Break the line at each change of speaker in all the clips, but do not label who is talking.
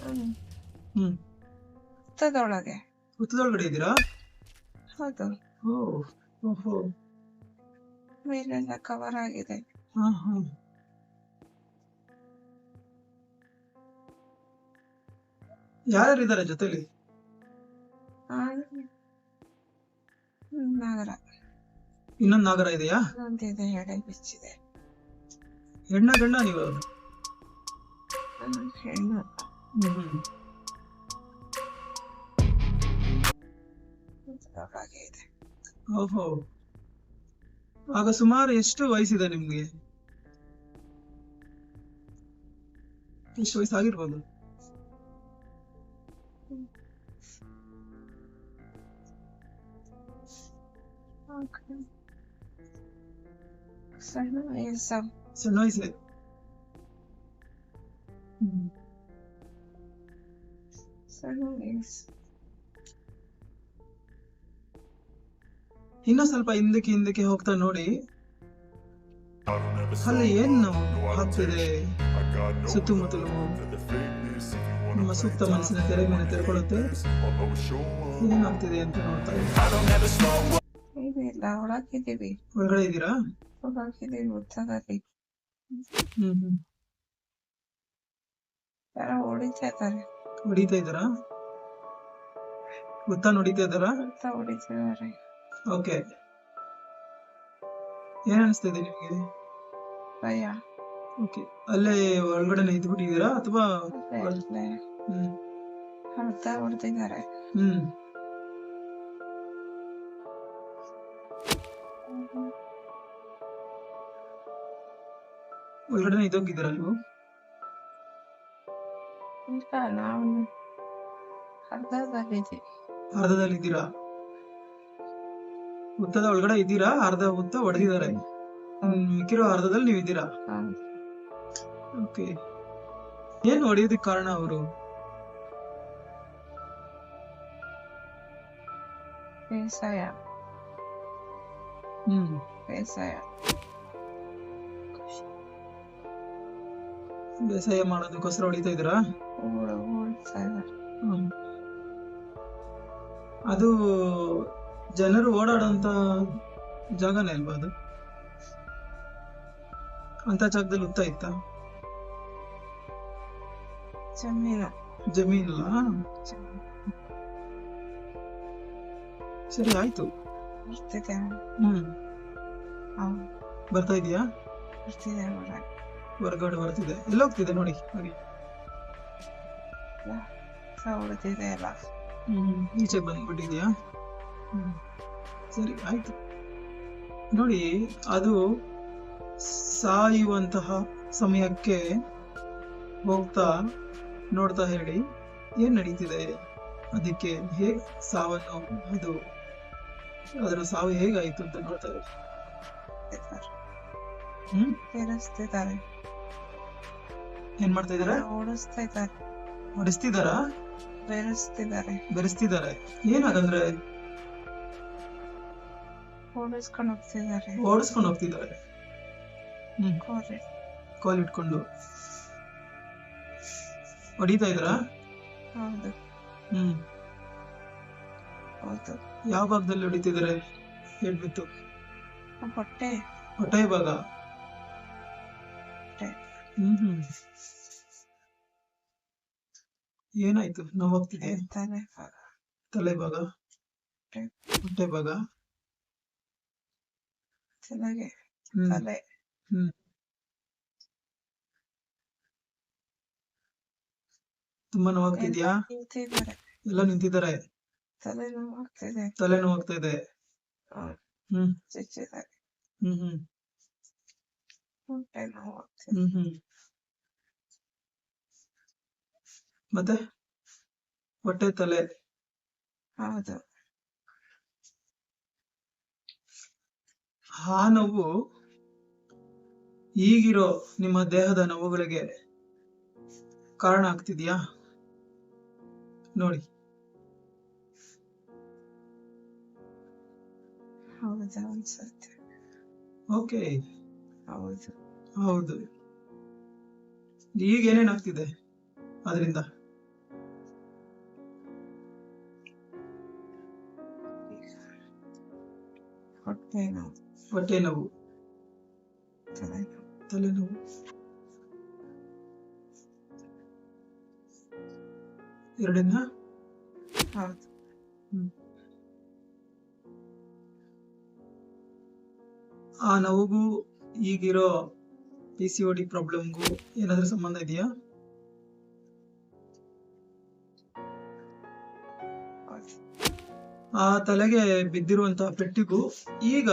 ಹ್ಮ್
ಹ್ಮ್
ಹುತ್ತದೊಳಗೆ.
ಹುತ್ತದೊಳಗಡೆ ಇದ್ದೀರಾ?
ಹೌದು,
ಓಹೋ.
ಮೇಲೆಲ್ಲ ಕವರ್ ಆಗಿದೆ.
ಹಾ ಹಾ. ಯಾರ್ಯಾರು ಇದ್ದಾರೆ ಜೊತೆಲಿ?
ನಾಗರ.
ಇನ್ನೊಂದು ನಾಗರ ಇದೆಯಾ?
ಇನ್ನೊಂದಿದೆ, ಎಡೆ ಬಿಚ್ಚಿದೆ.
ಹೆಣ್ಣ ಗಂಡ ನೀವು?
ಹೆಣ್ಣು. ಹಾಗೆ ಇದೆ.
ಓಹೋ. ಆಗ ಸುಮಾರು ಎಷ್ಟು ವಯಸ್ಸಿದೆ ನಿಮ್ಗೆ? ಎಷ್ಟು ವಯಸ್ಸಾಗಿರ್ಬೋದು?
ಸಣ್ಣ ವಯಸ್ಸು.
ಸಣ್ಣ ವಯಸ್ಸೇ.
ಸಣ್ಣ ವಯಸ್ಸು.
ಇನ್ನ ಸ್ವಲ್ಪ ಹಿಂದಕ್ಕೆ ಹೋಗ್ತಾ ನೋಡಿ. ಅಲ್ಲಿ ಏನು ಆಗ್ತಿದೆ ಸುತ್ತಮುತ್ತಲು? ನಿಮ್ಮ ಸೂಕ್ತ ಮನಸ್ಸಿನ ತೆರೆ ಮೇಲೆ ತೆರೆಕೊಳ್ಳುತ್ತೆ. ಏನಾಗ್ತಿದೆ ಅಂತ ನೋಡ್ತಾ
ಇಲ್ಲ, ಒಳಗಿದ್ದೀವಿ.
ಒಳಗಡೆ ಇದ್ದೀರಾ?
ಒಳಗಿದ್ದೀವಿ, ಹುತ್ತದಲ್ಲಿ. ಯಾರೋ ಹೊಡಿತಾ ಇದ್ದಾರೆ.
ಹೊಡಿತಾ ಇದ್ದಾರಾ? ಹುತ್ತ ಹೊಡಿತಾ ಇದ್ದಾರಾ?
ಹುತ್ತ ಹೊಡಿತಿದ್ದಾರೆ.
ಓಕೆ. ಏನ್ ಅನಿಸ್ತಿದೆ ನಿಮ್ಗೆ?
ಭಯ.
ಓಕೆ. ಅಲ್ಲೇ ಒಳಗಡೆ ಇದ್ಬಿಟ್ಟಿದ್ದೀರಾ ಅಥವಾ?
ಅರ್ಧ ಹೊಡೆದಿದ್ದಾರೆ.
ಒಳಗಡೆ ಇದ್ದೋಗಿದ್ದೀರಾ ನೀವು?
ಇಲ್ಲ, ನಾವು ಅರ್ಧದಲ್ಲಿದ್ದೀವಿ.
ಅರ್ಧದಲ್ಲಿದ್ದೀರಾ? ಹುತ್ತದ ಒಳಗಡೆ ಇದ್ದೀರಾ? ಅರ್ಧ ಹುತ್ತ ಹೊಡೆದಿದ್ದಾರೆ, ಮಿಕ್ಕಿರೋ ಅರ್ಧದಲ್ಲಿ ನೀವು ಇದ್ದೀರಾ? ಓಕೆ. ಏನ್ ಹೊಡೆಯೋದಕ್ಕೆ ಕಾರಣ ಅವರು?
ಬೇಸಾಯ.
ಬೇಸಾಯ ಮಾಡೋದಕ್ಕೋಸ್ಕರ ಹೊಡಿತಾ ಇದ್ದೀರಾ? ಅದು ಜನರು ಓಡಾಡೋಂತ ಜಾಗನೇ ಅಲ್ವಾ ಅದು? ಅಂತ ಜಾಗದಲ್ಲಿ ಹುತ್ತ ಇತ್ತಾ? ಜಮೀನಲ್ಲ? ಸರಿ, ಆಯ್ತು. ಬರ್ತಾ ಇದೀಯಾ? ಹೊರಗಡೆ ಬರ್ತಿದೆ. ಎಲ್ಲ ಹೋಗ್ತಿದೆ ನೋಡಿ ಹಾಗೆ. ಈಚೆ ಬಂದ್ಬಿಟ್ಟಿದ್ಯಾ? ಸರಿ, ಆಯ್ತು. ನೋಡಿ, ಅದು ಸಾಯುವಂತಹ ಸಮಯಕ್ಕೆ ಹೋಗ್ತಾ ನೋಡ್ತಾ ಹೇಳಿ ಏನ್ ನಡೀತಿದೆ, ಅದಕ್ಕೆ ಹೇಗ್ ಸಾವನ್ನು, ಅದು ಅದರ ಸಾವು ಹೇಗಾಯ್ತು ಅಂತ ನೋಡ್ತಾ ಹೇಳಿ. ಏನ್ ಮಾಡ್ತಾ ಇದಾರೆ? ಹೊಡಿಸ್ತಿದಾರಾ? ಬೆರೆಸ್ತಿದ್ದಾರೆ. ಏನಾಗಂದ್ರೆ ಓಡಿಸ್ಕೊಂಡು ಹೋಗ್ತಿದ್ದಾರೆ. ಕೋಲ್ ಇಟ್ಕೊಂಡು ಹೊಡಿತಾ ಇದ್ರಾ? ಯಾವ ಭಾಗದಲ್ಲಿ ಹೊಡಿತಿದ್ದಾರೆ ಹೇಳ್ಬಿಟ್ಟು? ಹೊಟ್ಟೆ ಭಾಗ. ಏನಾಯ್ತು? ನೋವಾಗ್ತಿದೆ? ತಲೆ ಭಾಗ, ಹೊಟ್ಟೆ ಭಾಗ, ತುಂಬಾ ನೋವಾಗ್ತಿದ್ಯಾ? ಎಲ್ಲ ನಿಂತಿದ್ದಾರೆ. ತಲೆ ನೋವಾಗ್ತಾ ಇದೆ. ಮತ್ತೆ ಹೊಟ್ಟೆ, ತಲೆ. ಆ ನೋವು ಈಗಿರೋ ನಿಮ್ಮ ದೇಹದ ನೋವುಗಳಿಗೆ ಕಾರಣ ಆಗ್ತಿದ್ಯಾ? ನೋಡಿ. ಓಕೆ, ಹೌದು. ಈಗ ಏನೇನಾಗ್ತಿದೆ ಅದರಿಂದ?
ಹೊಟ್ಟೆ ನೋವು,
ಹೊಟ್ಟೆ ನೋವು,
ತಲೆನೋವು.
ತಲೆನೋವು, ಎರಡನ್ನ.
ಹೌದು.
ಆ ನೋವಿಗೂ ಈಗಿರೋ PCOD ಪ್ರಾಬ್ಲಮ್ಗೂ ಏನಾದ್ರೂ ಸಂಬಂಧ ಇದೆಯಾ?
ಹೌದು.
ಆ ತಲೆಗೆ ಬಿದ್ದಿರುವಂತಹ ಪೆಟ್ಟಿಗೂ ಈಗ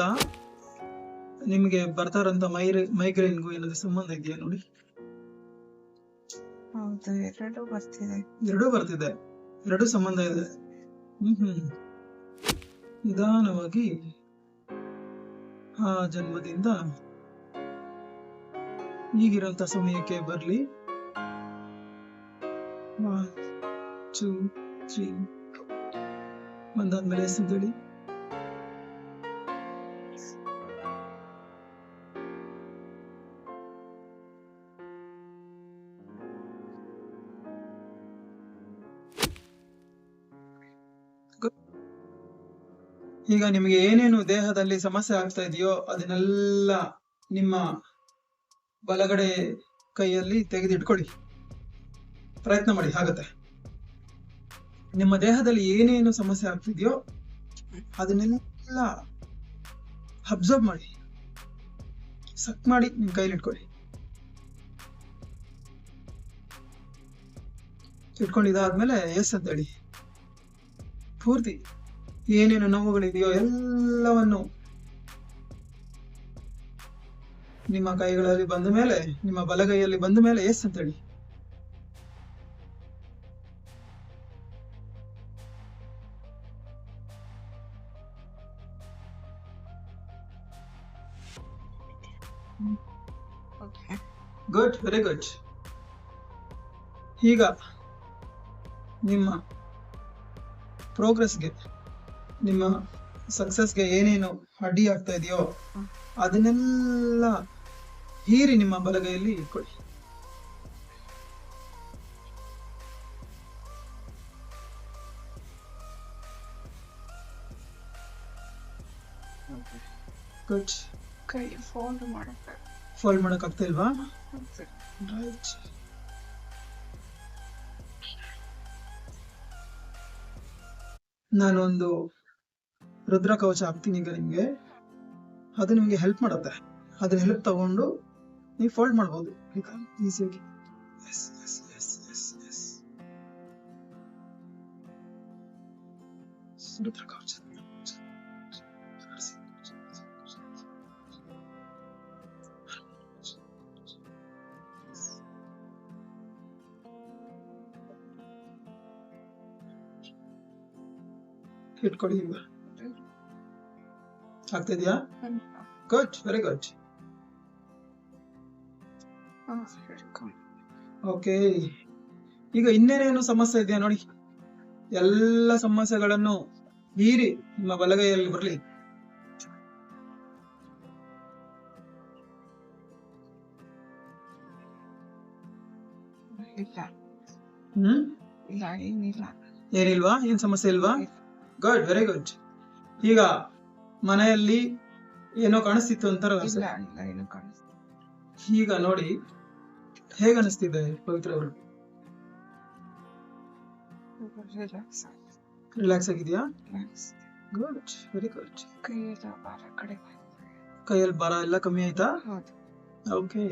ನಿಮಗೆ ಬರ್ತಾ ಇರೋಂಥ ಮೈಗ್ರೇನ್ಗೂ ಏನಾದ್ರೂ ಸಂಬಂಧ ಇದೆಯಾ ನೋಡಿ?
ಹೌದು, ಎರಡೂ ಬರ್ತಿದೆ.
ಎರಡೂ ಬರ್ತಿದೆ, ಎರಡೂ ಸಂಬಂಧ ಇದೆ. ನಿಧಾನವಾಗಿ ಆ ಜನ್ಮದಿಂದ ಈಗಿರೋಂಥ ಸಮಯಕ್ಕೆ ಬರ್ಲಿ. 1 2 3 ಬಂದಾದ್ಮೇಲೆ ಎಷ್ಟಂತೇಳಿ ಈಗ ನಿಮಗೆ ಏನೇನು ದೇಹದಲ್ಲಿ ಸಮಸ್ಯೆ ಆಗ್ತಾ ಇದೆಯೋ ಅದನ್ನೆಲ್ಲ ನಿಮ್ಮ ಬಲಗಡೆ ಕೈಯಲ್ಲಿ ತೆಗೆದಿಟ್ಕೊಳ್ಳಿ. ಪ್ರಯತ್ನ ಮಾಡಿ, ಆಗತ್ತೆ. ನಿಮ್ಮ ದೇಹದಲ್ಲಿ ಏನೇನು ಸಮಸ್ಯೆ ಆಗ್ತಿದೆಯೋ ಅದನ್ನೆಲ್ಲ ಅಬ್ಸರ್ವ್ ಮಾಡಿ, ಸಕ್ ಮಾಡಿ ನಿಮ್ ಕೈಲಿ ಇಟ್ಕೊಳ್ಳಿ. ಇಟ್ಕೊಂಡಿದ್ದಾದ್ಮೇಲೆ ಎಸ್ ಅಂತ ಹೇಳಿ. ಪೂರ್ತಿ ಏನೇನು ನೋವುಗಳಿದೆಯೋ ಎಲ್ಲವನ್ನು ನಿಮ್ಮ ಕೈಗಳಲ್ಲಿ ಬಂದ ಮೇಲೆ, ನಿಮ್ಮ ಬಲಗೈಯಲ್ಲಿ ಬಂದ ಮೇಲೆ ಎಸ್ ಅಂತ ಹೇಳಿ. Good, very good. ಈಗ ನಿಮ್ಮ ಪ್ರೋಗ್ರೆಸ್ಗೆ, ನಿಮ್ಮ ಸಕ್ಸಸ್ಗೆ ಏನೇನು ಅಡ್ಡಿ ಆಗ್ತಾ ಇದೆಯೋ ಅದನ್ನೆಲ್ಲ ಹೀರಿ ನಿಮ್ಮ ಬಲಗೈಯಲ್ಲಿ ಇಟ್ಕೊಳ್ಳಿ. ಗುಡ್.
ಕೈ ಫೋಲ್ಡ್
ಮಾಡಕ್ ಆಗ್ತಾ ಇಲ್ವಾ? ರೈಟ್. ನಾನೊಂದು ರುದ್ರ ಕವಚ ಹಾಕ್ತೀನಿ ಈಗ ನಿಮ್ಗೆ. ಅದು ನಿಮ್ಗೆ ಹೆಲ್ಪ್ ಮಾಡುತ್ತೆ. ಅದ್ರ ಹೆಲ್ಪ್ ತಗೊಂಡು ನೀವು ಫೋಲ್ಡ್ ಮಾಡ್ಬೋದು ಈಗ ಈಸಿಯಾಗಿ. ರುದ್ರ ಕವಚ ಇಟ್ಕೊಳ್ಳಿ. ಈಗ ಆಗ್ತಿದ್ಯಾ? Good, very good. ಓಕೆ, ಈಗ ಇನ್ನೇನೇನು ಸಮಸ್ಯೆ ಇದೆಯಾ ನೋಡಿ. ಎಲ್ಲ ಸಮಸ್ಯೆಗಳನ್ನು ಹೀರಿ ನಿಮ್ಮ ಬಲಗೈಯಲ್ಲಿ ಬರಲಿ. ಏನಿಲ್ವಾ? ಏನ್ ಸಮಸ್ಯೆ ಇಲ್ವಾ? Good, very good. ಈಗ ಮನೆಯಲ್ಲಿ ಏನೋ ಕಾಣಿಸ್ತಿತ್ತು ಅಂತಾರ. ಈಗ ನೋಡಿ ಹೇಗ ಅನಿಸ್ತಿದೆ ಪವಿತ್ರ ಅವರು? ರಿಲ್ಯಾಕ್ಸ್ ಆಗಿದ್ಯಾ? Good, very good.
ಕೈಯಲ್ಲಿ ಭಾರ ಕಡಿಮೆ,
ಕೈಯಲ್ಲಿ ಭಾರ ಎಲ್ಲ ಕಮ್ಮಿ ಆಯ್ತಾ? ಓಕೆ.